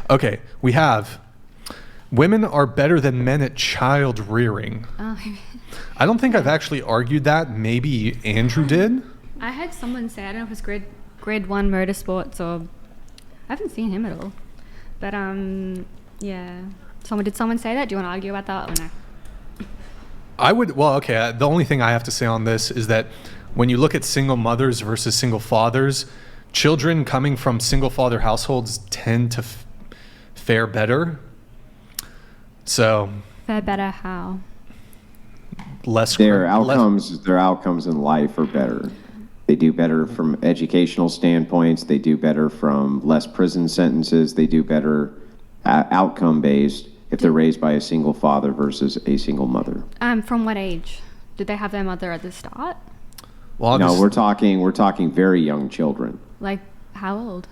Okay, we have women are better than men at child rearing. Oh. I don't think I've actually argued that. Maybe Andrew did. I had someone say, I don't know if it's grade 1 motorsports or I haven't seen him at all. But yeah. Did someone say that? Do you want to argue about that or no? I would, well, okay, the only thing I have to say on this is that when you look at single mothers versus single fathers, children coming from single father households tend to fare better. So. Fare better how? Their outcomes in life are better. They do better from educational standpoints. They do better from less prison sentences. They do better outcome-based if they're raised by a single father versus a single mother. From what age? Did they have their mother at the start? Well, no, we're talking very young children. Like how old?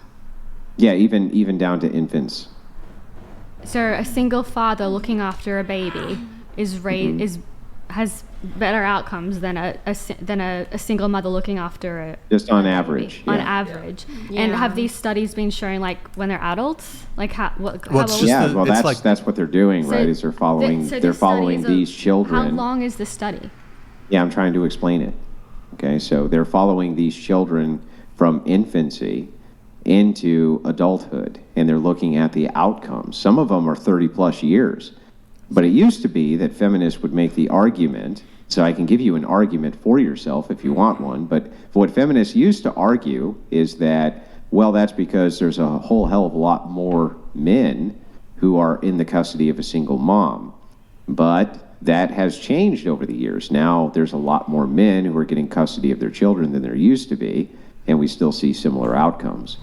Yeah, even down to infants. So a single father looking after a baby has better outcomes than a single mother looking after a just on average. On average. Yeah. And have these studies been showing like when they're adults, like how old? That's what they're doing, right? Is they're following these children. How long is the study? Yeah, I'm trying to explain it. Okay, so they're following these children from infancy into adulthood, and they're looking at the outcomes. Some of them are 30 plus years. But it used to be that feminists would make the argument, so I can give you an argument for yourself if you want one, but what feminists used to argue is that, well, that's because there's a whole hell of a lot more men who are in the custody of a single mom. But that has changed over the years. Now there's a lot more men who are getting custody of their children than there used to be, and we still see similar outcomes.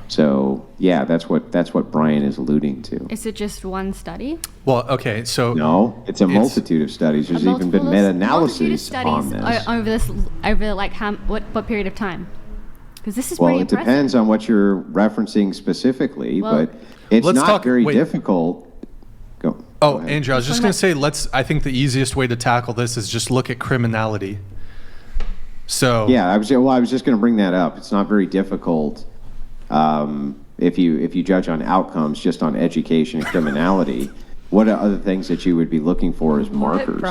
So, yeah, that's what Brian is alluding to. Is it just one study? Well, okay, so... No, it's a multitude of studies. There's even been meta-analysis on this. Over like what period of time? Because this is pretty impressive. Well, it depends on what you're referencing specifically, but it's not very difficult. Go ahead. Andrew, I was just going to say, I think the easiest way to tackle this is just look at criminality. So... Yeah, I was just going to bring that up. It's not very difficult. If you judge on outcomes just on education and criminality, what are other things that you would be looking for as markers?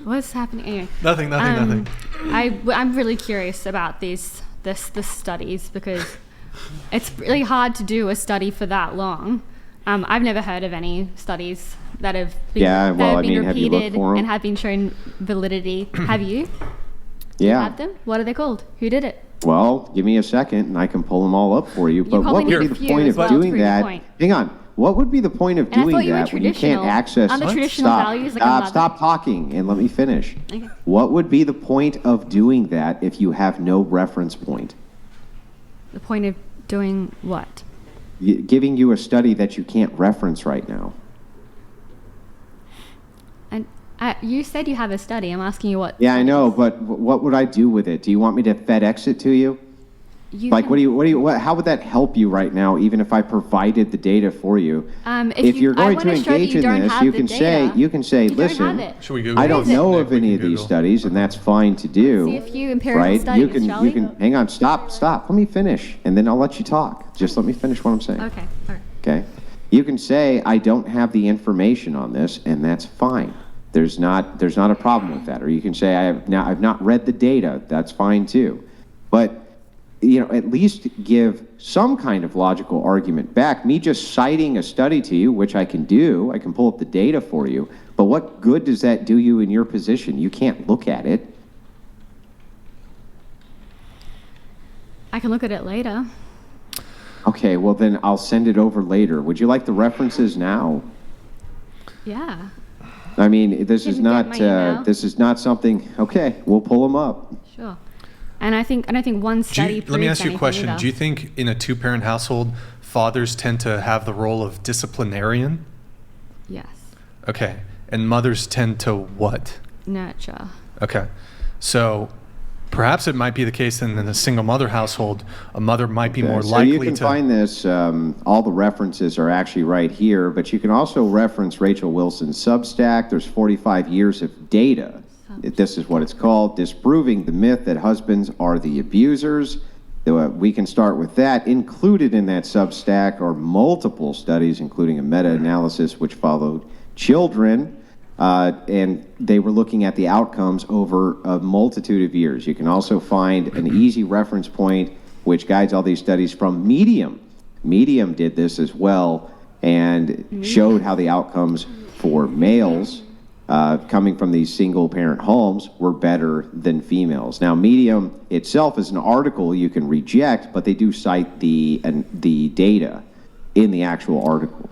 What's happening? Anyway, nothing. I'm really curious about the studies because it's really hard to do a study for that long. I've never heard of any studies that have been, repeated and have been shown validity. Have you? Yeah. Do you have them? What are they called? Who did it? Well, give me a second and I can pull them all up for you. But what would be the point of doing that? Hang on. What would be the point of doing that when you can't access... Stop talking and let me finish. Okay. What would be the point of doing that if you have no reference point? The point of doing what? Giving you a study that you can't reference right now. And you said you have a study. I'm asking you what. Yeah, I know, but what would I do with it? Do you want me to FedEx it to you? How would that help you right now, even if I provided the data for you? If you're going to engage in this, you can say, listen, I don't know of any of these studies, and that's fine to do. See a few empirical studies, shall we? Hang on, stop. Let me finish, and then I'll let you talk. Just let me finish what I'm saying. Okay, all right. Okay? You can say, I don't have the information on this, and that's fine. There's not a problem with that. Or you can say, I've not read the data. That's fine too. But at least give some kind of logical argument back. Me just citing a study to you, which I can do, I can pull up the data for you, but what good does that do you in your position? You can't look at it. I can look at it later. Okay, well then I'll send it over later. Would you like the references now? Yeah. I mean, this is not something, okay, we'll pull them up. Sure. And I think one study. Let me ask you a question. Do you think in a two-parent household, fathers tend to have the role of disciplinarian? Yes. Okay. And mothers tend to what? Nurture. Okay. So perhaps it might be the case that in a single mother household, a mother might be more likely to... So you can find this, all the references are actually right here, but you can also reference Rachel Wilson's Substack. There's 45 years of data. This is what it's called, Disproving the Myth That Husbands Are the Abusers. We can start with that. Included in that Substack are multiple studies, including a meta-analysis which followed children, and they were looking at the outcomes over a multitude of years. You can also find an easy reference point which guides all these studies from Medium. Medium did this as well and showed how the outcomes for males coming from these single-parent homes were better than females. Now, Medium itself is an article you can reject, but they do cite the data in the actual article.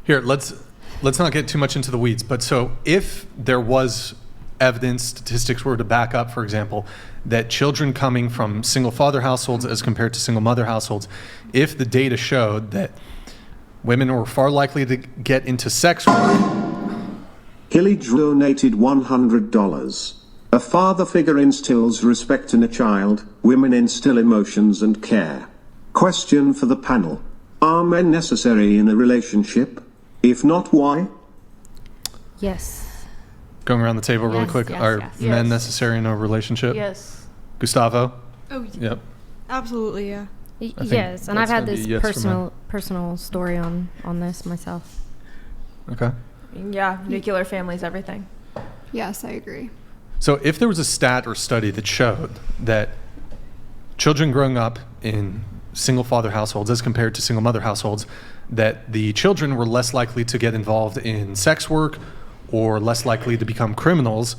Here, let's not get too much into the weeds, but so if there was evidence, statistics were to back up, for example, that children coming from single-father households as compared to single-mother households, if the data showed that women were far likely to get into sex work. Hilly donated $100. A father figure instills respect in a child, women instill emotions and care. Question for the panel. Are men necessary in a relationship? If not, why? Yes. Going around the table really Yes, quick, yes, are yes. men Yes. necessary in a relationship? Yes. Gustavo? Oh, Yep. absolutely, yeah. think Yes, and I've that's had gonna this be yes for men. personal story on this myself. Okay. Yeah, nuclear family's everything. Yes, I agree. So if there was a stat or study that showed that children growing up in single-father households as compared to single-mother households, that the children were less likely to get involved in sex work or less likely to become criminals,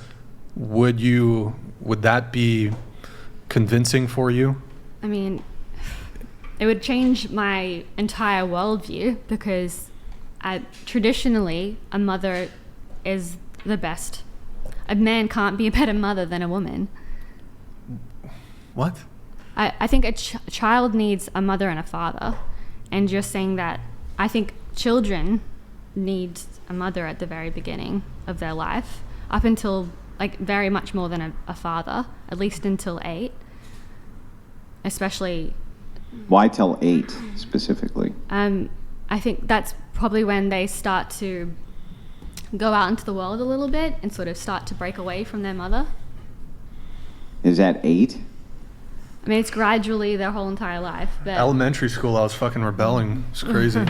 would that be convincing for you? I mean, it would change my entire worldview because traditionally a mother is the best. A man can't be a better mother than a woman. What? I think a child needs a mother and a father. And you're saying that I think children need a mother at the very beginning of their life, up until, like, very much more than a father, at least until 8. Especially, Why tell 8 specifically? I think that's probably when they start to go out into the world a little bit and sort of start to break away from their mother. Is that 8? I mean, it's gradually their whole entire life. But Elementary school, I was fucking rebelling. It's crazy.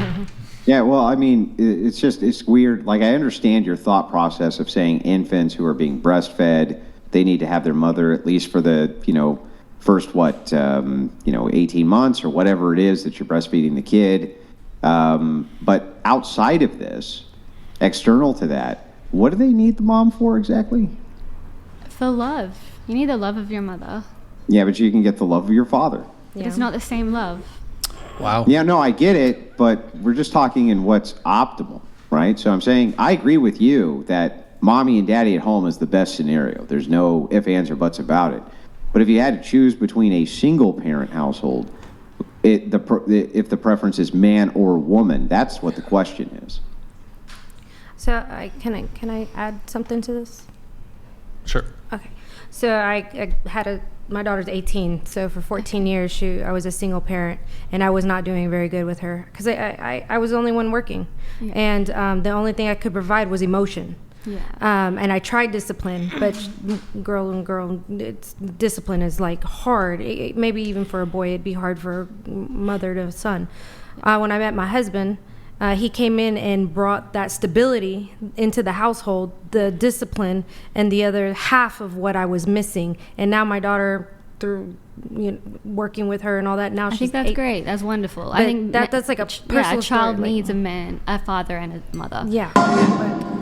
Yeah, well, I mean, it's weird. Like, I understand your thought process of saying infants who are being breastfed, they need to have their mother at least for the, first, 18 months or whatever it is that you're breastfeeding the kid. But outside of this, external to that, what do they need the mom for exactly? for love. You need the love of your mother. Yeah, but you can get the love of your father. But it's not the same love. Wow. Yeah, no, I get it, but we're just talking in what's optimal, right? So I'm saying I agree with you that mommy and daddy at home is the best scenario. There's no ifs, ands, or buts about it. But if you had to choose between a single-parent household, if the preference is man or woman, that's what the question is. So can I add something to this? Sure. Okay. So I had my daughter's 18, so for 14 years I was a single parent, and I was not doing very good with her because I was the only one working, and the only thing I could provide was emotion. Yeah. And I tried discipline, but discipline is like hard. Maybe even for a boy, it'd be hard for a mother to a son. When I met my husband, he came in and brought that stability into the household, the discipline, and the other half of what I was missing. And now my daughter, through working with her and all that, now I she's think that's 8. great. That's wonderful. But I think that's like a a personal child story, like- needs a father and a mother. Yeah.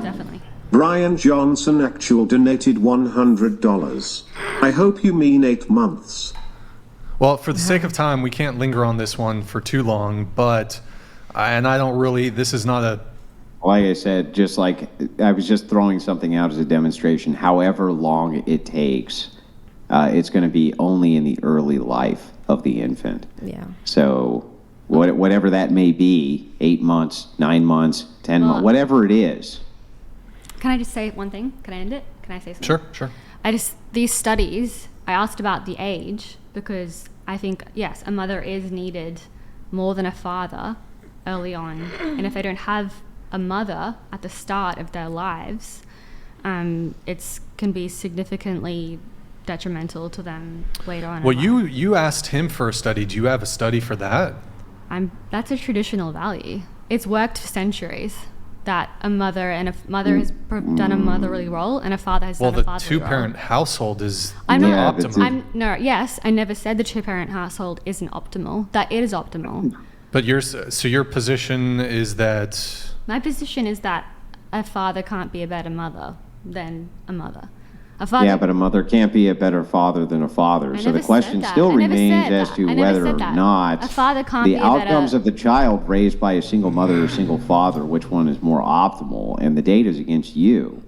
Definitely. Brian Johnson actual donated $100. I hope you mean 8 months. Well, for the sake of time, we can't linger on this one for too long, but, and I don't really, this is not a, Like I said, just like I was just throwing something out as a demonstration, however long it takes, it's going to be only in the early life of the infant. Yeah. So whatever that may be, 8 months, 9 months, 10 months, whatever it is. Can I just say one thing? Can I end it? Can I say something? sure. These studies, I asked about the age because I think, yes, a mother is needed more than a father early on. And if they don't have a mother at the start of their lives, it can be significantly detrimental to them later on. in Well, life. you asked him for a study. Do you have a study for that? That's a traditional value. It's worked for centuries that a mother has done a motherly role and a father has Well, done a the fatherly role. two-parent household is I'm the not. Yeah, optimal. Yes, I never said the two-parent household isn't optimal. That it is optimal. But your position is that My position is that a father can't be a better mother than a mother. A father. Yeah, but a mother can't be a better father than a father. I So never the question said that. still I never remains said as that. to I never whether said or that. not A father can't the be a better- outcomes of the child raised by a single mother or single father, which one is more optimal? And the data is against you,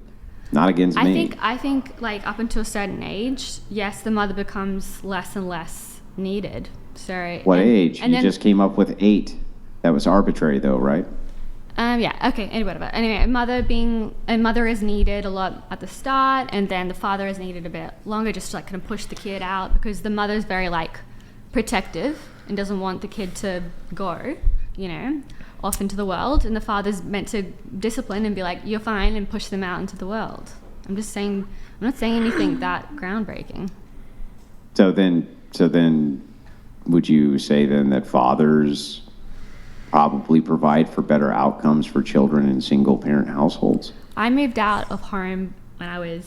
not against me. I think like up until a certain age, yes, the mother becomes less and less needed. So What age? And You then, just came up with 8. That was arbitrary though, right? yeah, okay, and whatever. Anyway, a mother is needed a lot at the start, and then the father is needed a bit longer, just to like kind of push the kid out because the mother's very like protective and doesn't want the kid to go, off into the world, and the father's meant to discipline and be like, "You're fine," and push them out into the world. I'm not saying anything that groundbreaking. So then would you say then that fathers probably provide for better outcomes for children in single parent households? I moved out of home when I was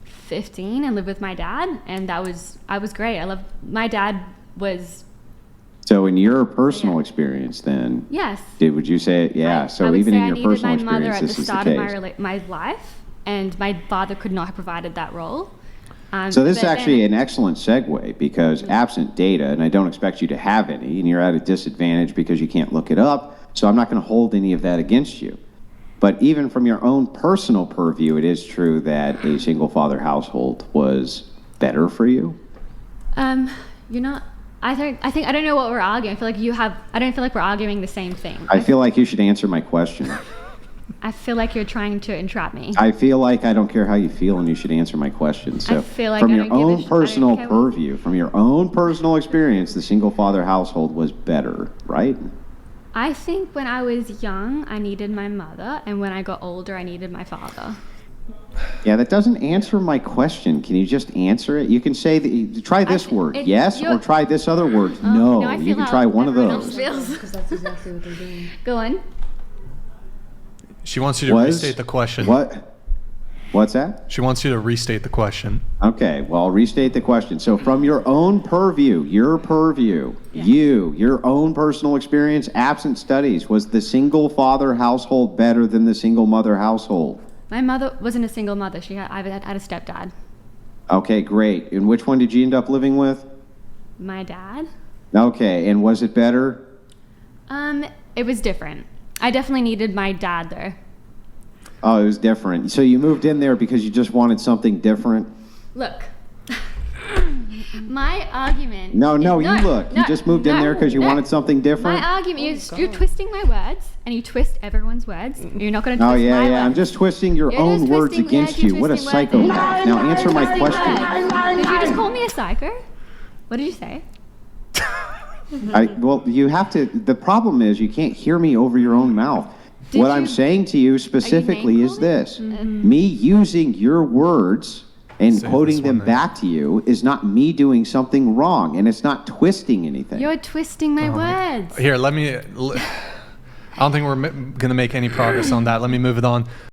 15 and lived with my dad, and I was great. My dad was, So in your personal experience then, yes. would you say, yeah, I so would even say in I your needed personal my mother experience, at the this is the start of case? my life, and my father could not have provided that role. So this is but actually then- an excellent segue because absent data, and I don't expect you to have any, and you're at a disadvantage because you can't look it up, so I'm not going to hold any of that against you. But even from your own personal purview, it is true that a single father household was better for you? You're not. I don't know what we're arguing. I don't feel like we're arguing the same thing. I feel like you should answer my question. I feel like you're trying to entrap me. I feel like I don't care how you feel, and you should answer my question. So, I feel like from I your don't give a own sh- I don't personal care what you purview, from your own personal experience, the single father household was better, right? I think when I was young, I needed my mother, and when I got older, I needed my father. Yeah, that doesn't answer my question. Can you just answer it? You can say that. Try this word, it- yes, you're- or try this other word, No, no. I You feel can how try one of everyone else those. feels. Because that's exactly what they're doing. Go on. She wants you to Was- restate the question. What? What's that? She wants you to restate the question. Okay, well, I'll restate the question. So, from your own purview, your own personal experience, absent studies, was the single father household better than the single mother household? My mother wasn't a single mother. I had a stepdad. Okay, great. And which one did you end up living with? My dad. Okay, and was it better? It was different. I definitely needed my dad though. Oh, it was different. So you moved in there because you just wanted something different? Look, my argument. No, you No, look. You no, just moved in no, there because you no. wanted something different? My argument, you're twisting my words, and you twist everyone's words. You're not going to Oh, twist yeah, my yeah. words. I'm just twisting your You're own just words twisting- against you're you. What a twisting words psychopath. Now answer my Twisting question. words. Did you just call me a psycho? What did you say? Well, you have to. The problem is you can't hear me over your own mouth. Did What I'm you- saying to you specifically is name-calling? this: me using your words and Say quoting this them one, back to you is not me doing something wrong, and it's not twisting anything. You're twisting my words. Here, I don't think we're going to make any progress on that. Let me move it on.